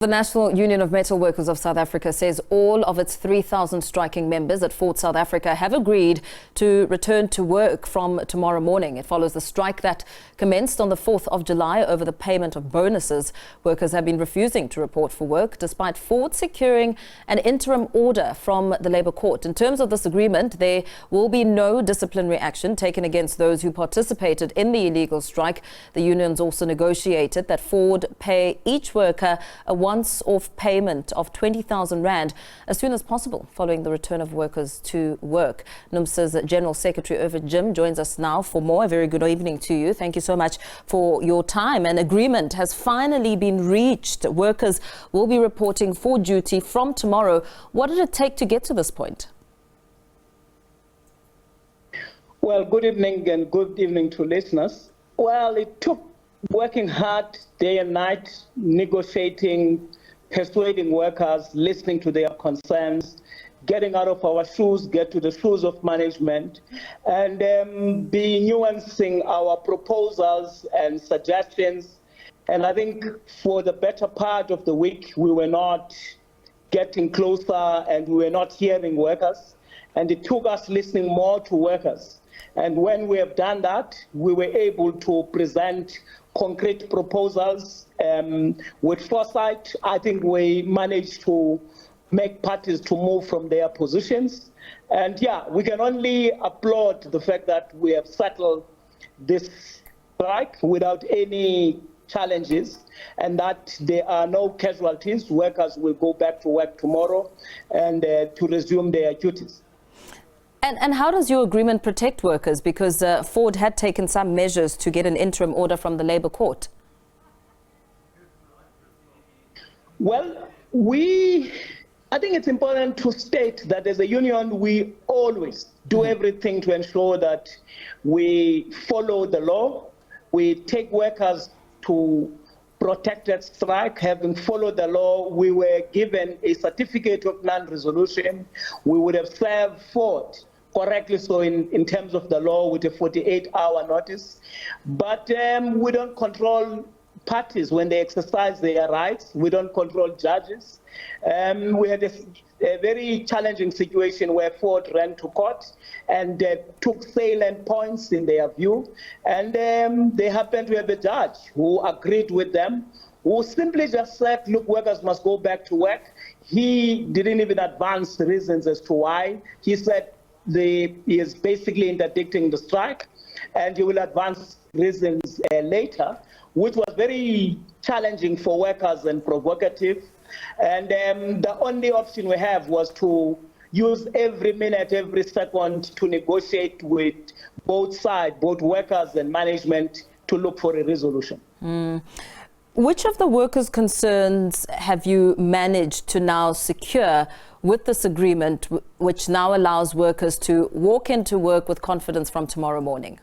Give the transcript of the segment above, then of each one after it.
The National Union of Metalworkers of South Africa says all of its 3,000 striking members at Ford South Africa have agreed to return to work from tomorrow morning. It follows the strike that commenced on the 4th of July over the payment of bonuses. Workers have been refusing to report for work despite Ford securing an interim order from the Labour Court. In terms of this agreement, there will be no disciplinary action taken against those who participated in the illegal strike. The unions also negotiated that Ford pay each worker a once-off payment of 20,000 rand as soon as possible following the return of workers to work. NUMSA's General Secretary Irvin Jim joins us now for more. A very good evening to you. Thank you so much for your time. An agreement has finally been reached. Workers will be reporting for duty from tomorrow. What did it take to get to this point? Well, good evening and good evening to listeners. Well, it took working hard day and night, negotiating, persuading workers, listening to their concerns, getting out of our shoes, get to the shoes of management, and be nuancing our proposals and suggestions. And I think for the better part of the week, we were not getting closer and we were not hearing workers. And it took us listening more to workers. And when we have done that, we were able to present concrete proposals with foresight. I think we managed to make parties to move from their positions. And yeah, we can only applaud the fact that we have settled this strike without any challenges and that there are no casualties. Workers will go back to work tomorrow and to resume their duties. And how does your agreement protect workers? Because Ford had taken some measures to get an interim order from the Labour Court. Well, I think it's important to state that as a union, we always do everything to ensure that we follow the law. We take workers to protected strike. Having followed the law, we were given a certificate of non-resolution. We would have served Ford correctly so in terms of the law with a 48-hour notice. But we don't control parties when they exercise their rights. We don't control judges. We had a very challenging situation where Ford ran to court and took salient points in their view. And they happened to have a judge who agreed with them, who simply just said, look, workers must go back to work. He didn't even advance the reasons as to why. He said he is basically interdicting the strike, and he will advance reasons later, which was very challenging for workers and provocative. And the only option we have was to use every minute, every second to negotiate with both sides, both workers and management, to look for a resolution. Which of the workers' concerns have you managed to now secure with this agreement, which now allows workers to walk into work with confidence from tomorrow morning?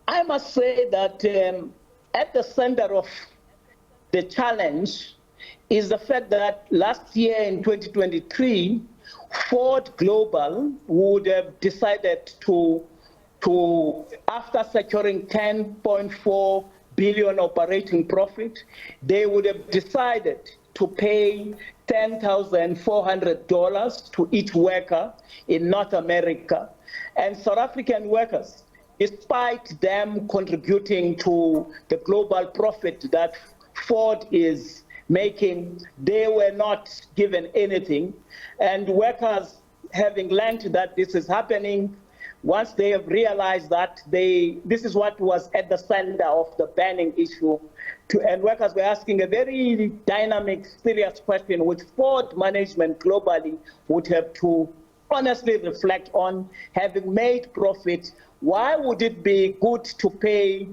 I must say that at the center of the challenge is the fact that last year in 2023, Ford Global would have decided to after securing 10.4 billion operating profit, they would have decided to pay $10,400 to each worker in North America. And South African workers, despite them contributing to the global profit that Ford is making, they were not given anything. And workers, having learned that this is happening, once they have realized that this is what was at the center of the banning issue, and workers were asking a very dynamic, serious question, which Ford management globally would have to honestly reflect on. Having made profit, why would it be good to pay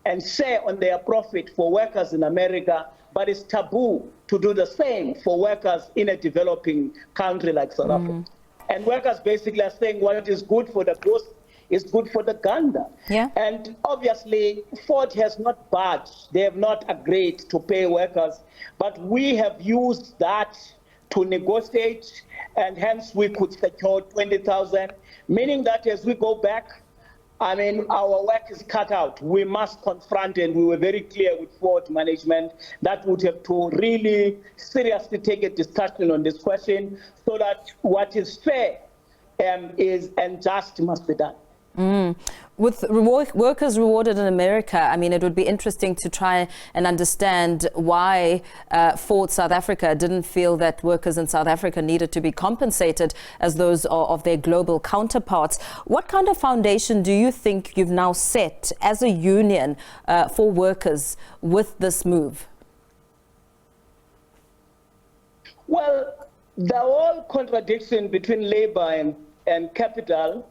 and share on their profit for workers in America, but it's taboo to do the same for workers in a developing country like South Africa? And workers basically are saying what is good for the goose is good for the gander. Yeah. And obviously, Ford has not budged. They have not agreed to pay workers. But we have used that to negotiate, and hence we could secure 20,000, meaning that as we go back, I mean, our work is cut out. We must confront, and we were very clear with Ford management that would have to really seriously take a discussion on this question so that what is fair is and just must be done. With workers rewarded in America, I mean, it would be interesting to try and understand why Ford South Africa didn't feel that workers in South Africa needed to be compensated as those of their global counterparts. What kind of foundation do you think you've now set as a union for workers with this move? Well, the whole contradiction between labor and capital.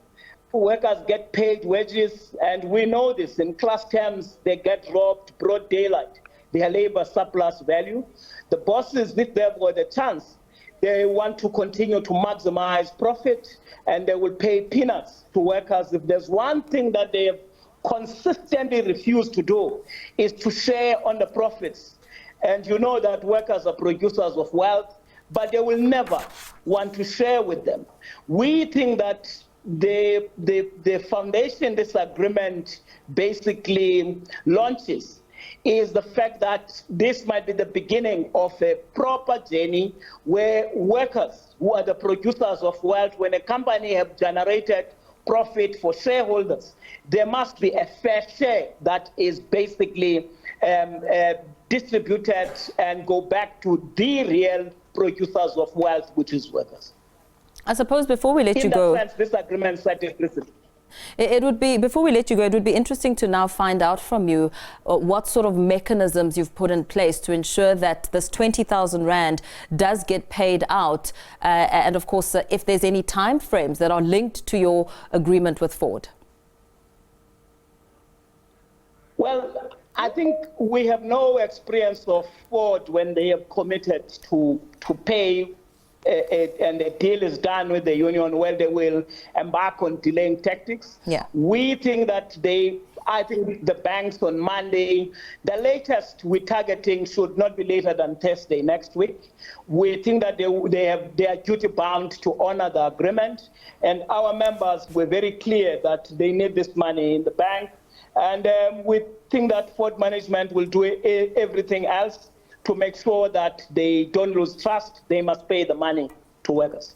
Workers get paid wages, and we know this. In class terms, they get robbed broad daylight. Their labor surplus value. The bosses, if they've got a chance, they want to continue to maximize profit, and they will pay peanuts to workers. If there's one thing that they have consistently refused to do, is to share on the profits. And you know that workers are producers of wealth, but they will never want to share with them. We think that the foundation this agreement basically launches is the fact that this might be the beginning of a proper journey where workers, who are the producers of wealth, when a company have generated profit for shareholders, there must be a fair share that is basically distributed and go back to the real producers of wealth, which is workers. I suppose before we let you go, in that sense, this agreement set explicitly. It would be, before we let you go, it would be interesting to now find out from you what sort of mechanisms you've put in place to ensure that this 20,000 Rand does get paid out. And of course, if there's any time frames that are linked to your agreement with Ford. Well, I think we have no experience of Ford when they have committed to pay and the deal is done with the union where they will embark on delaying tactics. Yeah. We think that I think the banks on Monday, the latest we're targeting should not be later than Thursday next week. We think that they are duty bound to honor the agreement, and our members were very clear that they need this money in the bank, and we think that Ford management will do everything else to make sure that they don't lose trust. They must pay the money to workers.